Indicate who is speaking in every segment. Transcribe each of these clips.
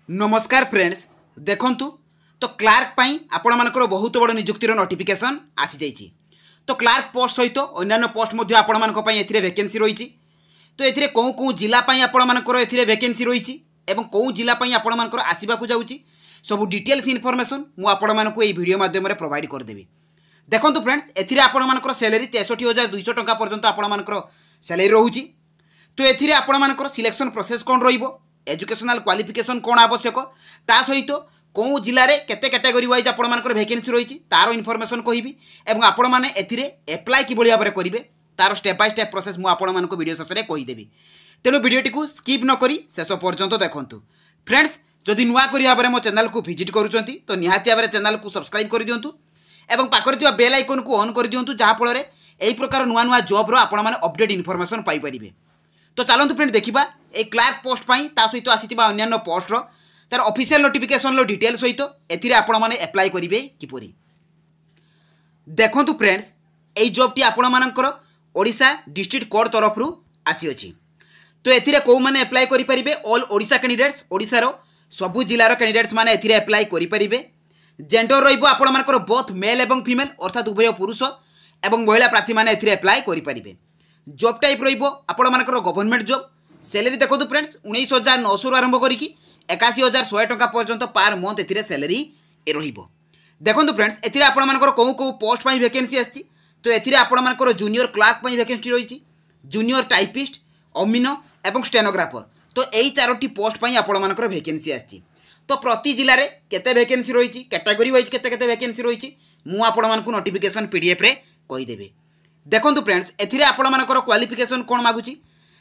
Speaker 1: नमस्कार फ्रेंड्स देखंतु तो क्लार्क पाई आपण मानकर बहुत बड़ नियुक्तिर नोटिफिकेशन आसी जाइए। तो क्लार्क पोस्ट सहित अन्य पोस्ट मध्य आपण मानक पई एथिरे वैकेंसी रही। तो एथिरे कौ कौ जिला पई आपण मानकर एथिरे वैकेंसी रही एवं कौ जिला पई आपण मानकर आसीबाकू जाउची सब डिटेल्स इनफॉरमेशन मु आपण मानक एई वीडियो माध्यम रे प्रोवाइड कर देबी। देखंतु फ्रेंड्स एथिरे आपण मानकर सैलरी 63,200 टंका पर्यंत आपण मानकर सैलरी रहूची। तो एथिरे आपण मानकर सिलेक्शन प्रोसेस कोन रहिबो, एजुकेशनल क्वालिफिकेशन कौन आवश्यक, ता सहित कौ जिले केते कैटेगरी वाइज आपण मानकर वैकेंसी रही तार इनफॉरमेशन कहबी एवं आपण माने एथिरे अप्लाई किभली भाबरे करिवे तार स्टेप बाय स्टेप प्रोसेस मु आपण मानक वीडियो शेष में कहीदेवी। तेणु वीडियोटी को स्किप न करी शेष पर्यंत देखंतु। फ्रेंड्स जदि नुआ करी भाबरे मो चैनल को विजिट करूचंती तो निहाती भाबरे चैनल को सब्सक्राइब कर दियंतु एवं पाखरे थिबा बेल आइकन को ऑन कर दियंतु जहा फल रे एई प्रकार नुआ नुआ जॉब रो आपण माने अपडेट इनफॉरमेशन पाई परिबे। तो चलतु फ्रेंड देखा ए क्लार्क पोस्ट पाई ता सहित आसीथिबा अन्य पोस्ट रो तार ऑफिशियल नोटिफिकेशन लो डिटेल सहित एथिरे आपण माने अप्लाई करिवे किपरि। देखंतु फ्रेंड्स एई जॉब टी आपण मानकर ओडिशा डिस्ट्रिक्ट कोड तरफ रु आसी अछि। तो एथिरे को माने अप्लाई करि परिबे ऑल ओडिशा कैंडिडेट्स, ओडिशा रो सबु जिल्ला रो कैंडिडेट्स माने एथिरे अप्लाई करि परिबे। जेंडर रहिबो आपण मानकर बोथ मेल एवं फीमेल अर्थात उभय पुरुष एवं महिला प्रार्थी माने एथिरे अप्लाई करि परिबे। जॉब टाइप रहिबो आपण मानकर गवर्नमेंट जॉब। सैलरी देखो फ्रेंड्स 19,900 आरंभ करिकी 81,100 टंका पर्यंत पार मंथ एथिरे सैलरी रहिबो। देखो फ्रेंड्स एथिरे आपण मानकर को पोस्ट पाई वैकेंसी आछि। तो एथिरे आपण मानकर जूनियर क्लार्क पाई वैकेंसी रहिछि, जूनियर टाइपिस्ट, अमीनो एवं स्टेनोग्राफर। तो एई चारोटी पोस्ट पाई आपण मानकर वैकेंसी आछि। तो प्रति जिल्ला रे केते वैकेंसी रहिछि, कैटेगरी वाइज केते केते वैकेंसी रहिछि मु आपण मानकु नोटिफिकेशन पीडीएफ रे कहि देबे। देखो फ्रेंड्स एथिरे आपण मानकर क्वालिफिकेशन कोन मागुछि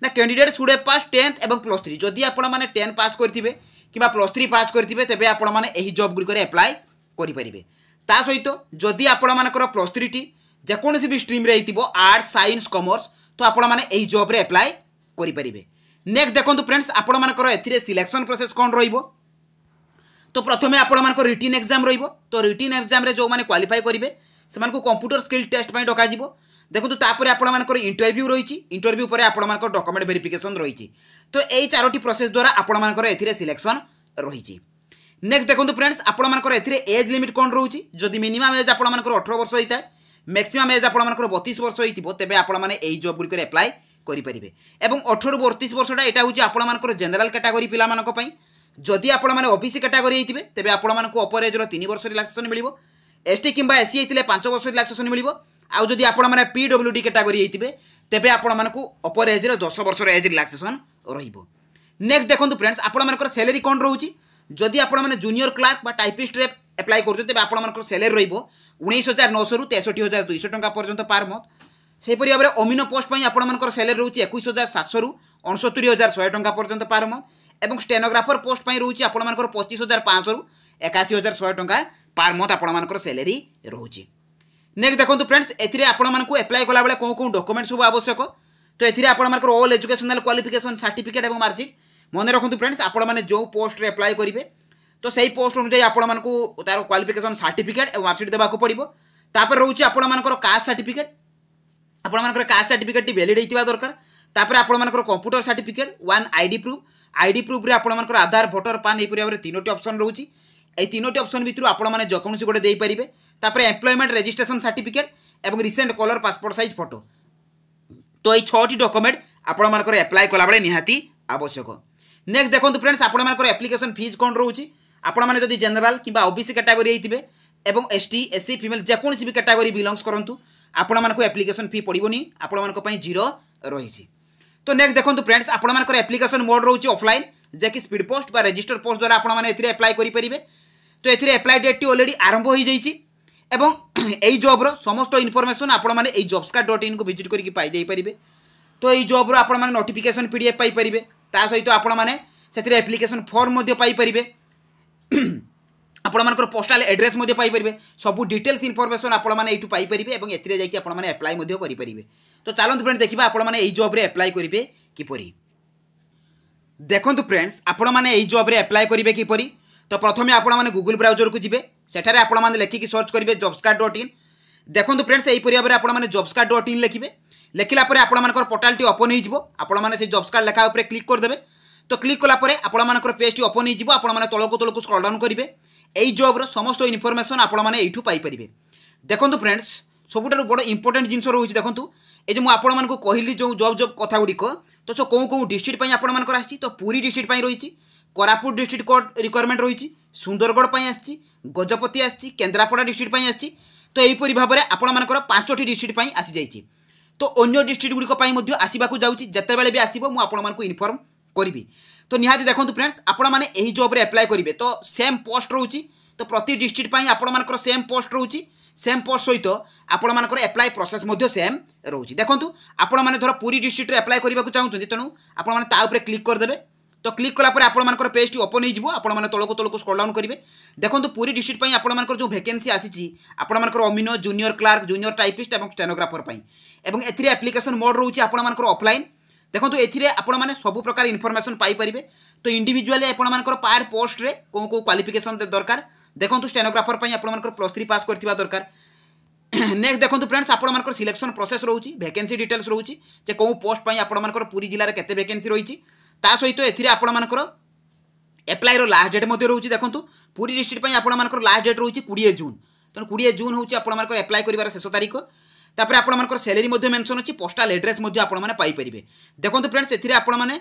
Speaker 1: ना कैंडिडेट शुड पास 10th एवं +3। जदि आपण माने 10 पास करथिबे किबा +3 पास करथिबे तेबे आपण माने एही जॉब गुडी करे अप्लाई करि परिबे। ता सहित जदि आपण मानकर +3 टी जे कोनोसी भी स्ट्रीम रे हितिबो आर्ट्स, साइंस, कॉमर्स तो आपण माने एही जॉब रे अप्लाई करि परिबे। नेक्स्ट देखो फ्रेंड्स आपण मानकर एथिरे सिलेक्शन प्रोसेस कोन रहिबो। तो प्रथमे आपण मानकर रिटन एग्जाम रहिबो। तो रिटन एग्जाम रे जो माने क्वालिफाई करिवे सेमान को कंप्यूटर स्किल टेस्ट पई डका जिवो। देखो तापर आपण मानकर इंटरव्यू रही, इंटरव्यू पर आपण मानकर डॉक्यूमेंट वेरिफिकेशन रही। तो यही चारोटी प्रोसेस द्वारा आपण मानकर एथिरे सिलेक्शन रही। नेक्स्ट देखो फ्रेंड्स आपण मानकर एथिरे एज लिमिट कोन रहउची। जदि मिनिमम एज आपण मानकर 18 वर्ष होइता, मैक्सिमम एज आपण मानकर 32 वर्ष होइतिबो तेबे आपण माने एही जॉब गुडी करे अप्लाई करि परिबे। एवं 18 रु 32 वर्षटा एटा होची आपण मानकर जनरल कैटेगरी पिला मानक पई। जदि आपण माने ओबीसी कैटेगरी हेतिबे तेबे आपण मानक अपर एज रो 3 वर्ष रिलैक्सेशन मिलिबो। एसटी किंबा एससी हेतिले 5 वर्ष रिलैक्सेशन मिलिबो। आउ जदि आपण माने पीडब्ल्यूडी कैटेगरी हेतिबे तेबे आपण मानकु अपर एज रे 10 वर्ष एज रिलैक्सेशन रहिबो। नेक्स्ट देखंतु फ्रेंड्स आपण मानकर सैलरी कोन रहउची। जदि आपण माने जूनियर क्लार्क बा टाइपिस्ट रे अप्लाई करथि तेबे आपण मानकर सैलरी रहिबो 19,900 रु 63,200 टंका पर्यंत पार मंथ। सेहि परि भाबरे अमीनो पोस्ट पई आपण मानकर सैलरी रहउची 21,700 रु 69,100 टंका पर्यंत पार मंथ। एवं स्टेनोग्राफर पोस्ट पई रहउची आपण मानकर 25,500 रु 81,100 टंका पार मंथ आपण मानकर सैलरी रहउची। नेक्स्ट देखो फ्रेंड्स एथिरे आपण मानकु अप्लाई कला बेले को डॉक्यूमेंट सब आवश्यक। तो एथिरे आपण मानकर ऑल एजुकेशनल क्वालिफिकेशन सर्टिफिकेट एवं मार्कशीट मन रखु फ्रेंड्स आपण माने जो पोस्ट रे अप्लाई करिवे तो सही पोस्ट अनुसार आपण मानकु तार क्वालिफिकेशन सर्टिफिकेट एवं मार्कशीट देबाकू पड़िबो। तापर रहउची आपण मानकर कास्ट सर्टिफिकेट, आपण मानकर कास्ट सर्टिफिकेट टी वैलिड हेतिबा दरकार। तापर आपण मानकर computer certificate, one ID proof रे आपण मानकर आधार, वोटर, पान एही परिया तीनोटी ऑप्शन रहउची। ए तीनोटी ऑप्शन भितरु आपण माने जकोनसी गोटे देई परिबे। तापर एम्प्लॉयमेंट रजिस्ट्रेशन सर्टिफिकेट एवं recent colour passport size photo. तो ये 6टी डॉक्यूमेंट आपण मानकर अप्लाई कला बेले निहाती आवश्यक। नेक्स्ट देखो फ्रेंड्स आपण मानकर एप्लिकेशन फीस कोन रहउची। आपण माने जदि जनरल किबा ओबीसी कैटेगरी हेतिबे एवं एसटी, एससी, फीमेल जे कोनसी भी कैटेगरी बिलोंग्स करंतु आपण मानकर एप्लिकेशन फी पड़िबोनी, आपण मानकर पई 0 रहिछि। तो नेक्स्ट देखो फ्रेंड्स आपण मानकर एप्लिकेशन मोड रहउची ऑफलाइन जे कि स्पीड पोस्ट बा रजिस्टर पोस्ट द्वारा आपण माने एथिरे अप्लाई करि परिबे। तो एथिरे अप्लाई डेट टी ऑलरेडी आरंभ होई जाईछि एवं एई जॉब रो समस्त इनफॉरमेशन आपण माने एई jobscard.in को विजिट करिकि पाई जाई परिबे। तो एई जॉब रो आपण माने नोटिफिकेशन पीडीएफ पाई परिबे। ता सहित आपण माने सेथिरे एप्लिकेशन फॉर्म मध्ये पाई परिबे। आपण मानकर पोस्टल एड्रेस मध्ये पाई परिबे। सब डिटेल्स इनफॉरमेशन आपण माने एठु पाई परिबे एवं एथिरे जाई कि आपण माने अप्लाई मध्ये करि परिबे। तो चलंतु फ्रेंड देखिबा आपण माने एई जॉब रे अप्लाई करिवे किपरि। देखंतु फ्रेंड्स आपण माने एई जॉब रे अप्लाई करिवे किपरि। तो प्रथमे आपण माने गूगल ब्राउजर को जिबे, सेठारे आपण माने लेखिकि सर्च करिवे jobscard.in। देखंतु फ्रेंड्स एही परिया आपण माने jobscard.in लेखिबे। लेखिला परे आपण मानकर पोर्टल टी ओपन हो जिवो। आपण माने से jobscard लेखा ऊपर क्लिक कर देबे। तो क्लिक कलापर आपर पेजटी ओपन हो आपने तौक तौक स्क्रॉल डाउन करेंगे यही जॉब्र समस्त इनफॉरमेशन आपने यू पाइपर। देखो फ्रेंड्स सबुठ बड़ इंपोर्टेंट जिन रोचे देखो ये जो मुझे कहली जो जॉब जॉब कथा गुड़िक तो सो कौन कौन डिस्ट्रिक्ट आपर आसी तो पुरी डिस्ट्रिक्ट रही कोरापुट डिस्ट्रिक्ट कोड रिक्वायरमेंट रही सुंदरगढ़ आसी गजपति आसी केन्द्रापड़ा डिस्ट्रिक्ट आसी तो यहीपरी भाव में आपर 5टी डिस्ट्रिक्ट आसी जाइए तो अन्य डिस्ट्रिक्ट गुड़िक आसवाक जाऊँगी जिते भी आसो मुझे इनफॉर्म करी। तो निहाती देखो फ्रेंड्स आपण मैंने यही जॉब रे अप्लाई करेंगे तो सेम पोस्ट रोची तो प्रति डिस्ट्रिक्ट आपण सेम पोस्ट रोची सेम पोस्ट सहित आपण मानकर अप्लाई प्रोसेस सेम रोची। देखो आपण मैंने धर पूरी डिस्ट्रिक्ट अप्लाई करने चाहते तेणु आपरे क्लिक करदे तो क्लिक कलापर आपर पेजटी ओपन हो आपने तौक तौक स्क्रॉल डाउन करेंगे। देखो पूरी डिस्ट्रिक्ट आपर जो वैकेंसी आसी आपर अमीनो जूनियर क्लार्क जूनियर टाइपिस्ट और स्टेनोग्राफर एवं एथिरे एप्लिकेशन मोड रोचे आपर ऑफलाइन। देखो ये आपने सब प्रकार इनफॉरमेशन पाइपर तो इंडिविजुअली आपर पार पोस्ट रे कौन कौ क्वालिफिकेशन दरकार देखो स्टेनोग्राफर आपर +3 पास करथिबा दरकार। नेक्स्ट देखो फ्रेंड्स आपर सिलेक्शन प्रोसेस रोची वैकेंसी डिटेल्स रोची जे कौ पोस्ट आपर पूरी जिले में केते वैकेंसी रही सहित एथिरे आपर एप्लाई लास्ट डेट रोची। देखो पूरी डिस्ट्रिक्ट आपर लास्ट डेट रोची 20 जून तेणु 20 जून हूँ आपर एप्लाई कर शेष तारीख। तापर आपर सैलरी मेंशन अच्छी पोस्टाल एड्रेस आपने पाइपर। देखो फ्रेंड्स एथिरे आपने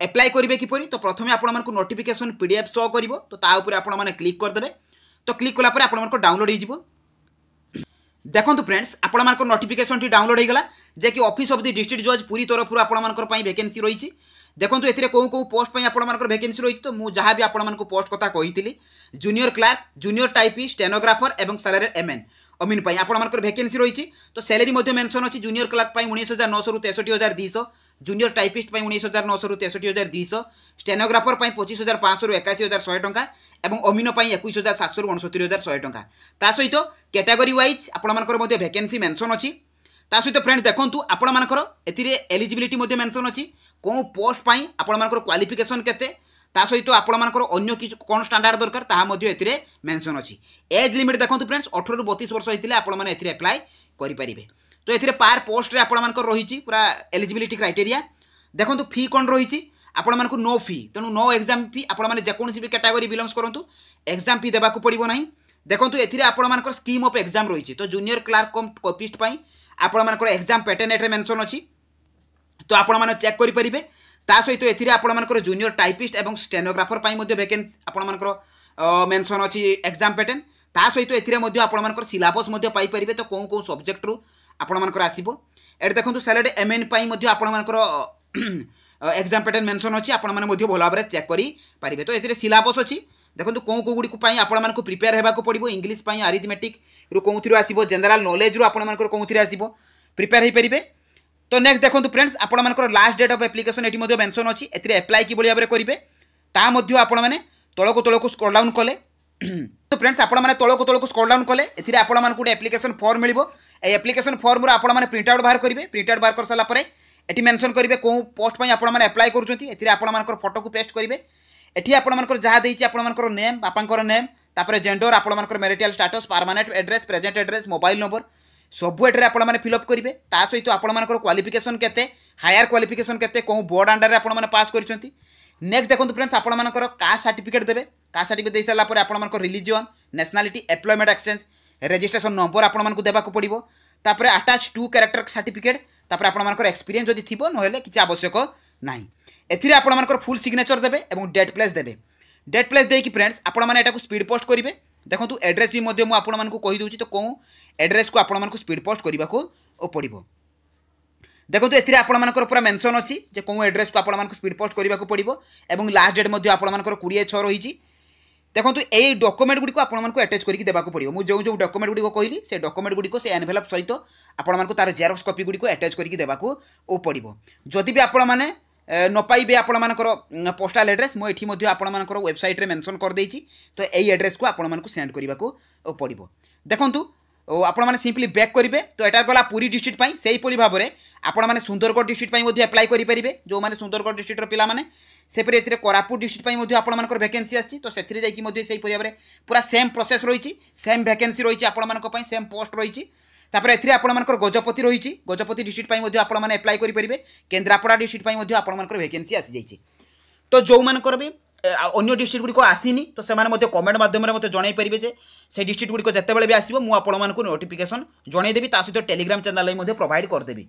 Speaker 1: एप्लाई करेंगे किपरि तो प्रथम आपको नोटिफिकेशन पीडीएफ शो कर तो आपने क्लिक करदे तो क्लिक कलापर आपको डाउनलोड हो। देखो फ्रेंड्स आपर नोटिफिकेशन टी डाउनलोड हो गला जे कि ऑफिस ऑफ द डिस्ट्रिक्ट जज पूरी तरफ आपर वैकेंसी रही। देखो ये कौ कौ पोस्ट आपर वैकेंसी रही तो मुझे जहाँ भी आपको पोस्ट कथा कही junior clerk junior typist stenographer और सैलरी एमएन अमीन आपर वैकेंसी रही तो सैलरी मेंशन अच्छी जूनियर क्लार्क 19,900 ରୁ 63,200 जूनियर टाइपिस्ट 19,900 ରୁ 63,200 स्टेनोग्राफर 25,500 ରୁ 81,100 टंका और अमीनो 21,700 ରୁ 69,100 टंका। ता सहित कैटेगरी वाइज आपर वैकेंसी मेंशन अच्छी सहित फ्रेंड्स देखो आपर एलिजिबिलिटी मेंशन अच्छी कौन पोस्ट आपर क्वालिफिकेशन केते ता सहित आपर अन्य कि कौन स्टैंडर्ड दरकार ताहा मेंशन अच्छी। एज लिमिट देखो फ्रेंड्स 18 ରୁ 32 वर्ष होते आपने अप्लाई करेंगे। तो ये पार पोस्ट आपर रही पूरा एलिजिबिलिटी क्राइटेरिया। देखो फी कौन रही आपण मानक नो फी तेणु नो एग्जाम फी आपण जेकोसी भी कैटेगरी बिलोंग्स करूँ एग्जाम फी देवाक पड़ो ना। देखो ये आपर स्कीम ऑफ एग्जाम रही तो जूनियर क्लार्क कम कॉपिस्ट आपर एग्जाम पैटर्न एट मेंशन अच्छी तो आपण चेक करेंगे। ता सहित ये आपर जूनियर टाइपिस्ट और स्टेनोग्राफर वैकेंसी आपर मेंशन अच्छी एग्जाम पैटर्न ता सहित ये आपर सिलेबस पाइपर तो कौन कौन सब्जेक्ट रू आपर आसो। एट देखो सैलरी एमएन आपर एग्जाम पैटर्न मेंशन अच्छी आपण भल भाव में चेक करेंगे। तो ये सिलेबस अच्छी देखो कौन कौ गुड़ी आपण प्रिपेयर होगा पड़ो इंग्लीश अरिथमेटिक रु कौन आसो जनरल नॉलेज रू आपण कौन आसो प्रिपेयर हो पारे। तो नेक्स्ट देखो फ्रेंड्स आपर लास्ट डेट ऑफ एप्लिकेशन ये मेंशन अच्छी ए एप्लाई कि भाव में करेंगे ताकि आपने तौक तौक स्क्रॉल डाउन कले। तो फ्रेंड्स आपने तौक तौक स्क्रॉल डाउन कले ये आपको गोटे एप्लिकेशन फॉर्म मिल एप्लिकेशन फॉर्म आपने प्रिंट आउट बाहर करेंगे। प्रिंट आउट बाहर कर सारापर ये मेंशन करेंगे कौन पोस्ट आपने अप्लाई कर फोटो को पेस्ट करेंगे। एटी आपर जहाँ देती आपर नेम बापा नेम तापर जेंडर आपर marital status permanent address present address mobile number सबू एटे आपने फिलअप करेंगे। ता सहित आपर क्वालिफिकेशन केते हायर क्वालिफिकेशन केते कौन बोर्ड अंडर आपने पास कर। नेक्स्ट देखो फ्रेंड्स आपर कास्ट सर्टिफिकेट देवे कास्ट सर्टिफिकेट दे सारापर आपर religion nationality employment exchange registration number आपको देवाक पड़ो तापर अटैच टू कैरेक्टर सर्टिफिकेट तापर आपर एक्सपीरियंस जदि थी ना कि आवश्यक ना। एथिरे आपर फुल सिग्नेचर देवे और डेट प्लेस देवे। डेट प्लेस देकी फ्रेंड्स आपको स्पीड पोस्ट करेंगे। देखो एड्रेस भी आपको कहीदे तो कौन एड्रेस को आपको स्पीड पोस्ट करने को पड़ो। देखो ये आपर पूरा मेंशन अच्छी कौन एड्रेस को आपको स्पीड पोस्ट करने को पड़ो और लास्ट डेट आपर 20/6 रही। देखो ये डॉक्यूमेंट गुड़ी आपको अटैच करके देवाक पड़ो मुझे जो डॉक्यूमेंट गुड़ी कहली से डॉक्यूमेंट गुड़ी से एनवेलप सहित आपको तार जेरॉक्स कॉपी गुड़ी अटैच करके देवाक पड़ो। जदि भी आपण मैंने न पाइबे आपर पोस्टाल एड्रेस मुझे आपर वेबसाइट रे मेंशन कर देछि तो यही एड्रेस को आपको सेंड करने को पड़ो। देखो आपने सिंपली बैक करेंगे तो यहाँ गला पूरी डिस्ट्रिक्ट से भाव में आपने सुंदरगढ़ डिस्ट्रिक्ट अप्लाई करेंगे जो मैंने सुंदरगढ़ डिस्ट्रिक्टर पिलाने सेपरी ये कोरापुट डिस्ट्रिक्ट आपर वैकेंसी आसी तो से भाव में पूरा सेम प्रोसेस रही सेम वैकेंसी रही आपर सेम पोस्ट रही। तापर एथिरे आपर गजपति रही गजपति डिस्ट्रिक्ट आपने अप्लाई करेंगे केन्द्रापड़ा डिस्ट्रिक्ट आपर वैकेंसी आसी जाइए। तो जो मानकर भी अन्य डिस्ट्रिक्ट गुड़ी आसीनी तो से कमेंट माध्यम मत जन पारे जे से डिस्ट्रिक्ट गुड़ी जितेबाला भी आसो मुझे नोटिफिकेशन जनईदेवी सहित टेलीग्राम चैनल प्रोवाइड करदेवी।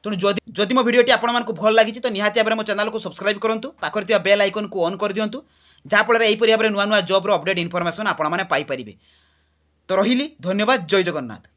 Speaker 1: तेणु जदि मो भिडियोटी आपको भल लगी तो निहाती भाव मो चैनल को सब्सक्राइब करूँ पाखे बेल आइकन को ऑन कर दिंतु जहाँफल यहीपरि भाव नुआ नुआ जॉब अपडेट इनफॉरमेशन आपने पाइपर। तो रही धन्यवाद। जय जगन्नाथ।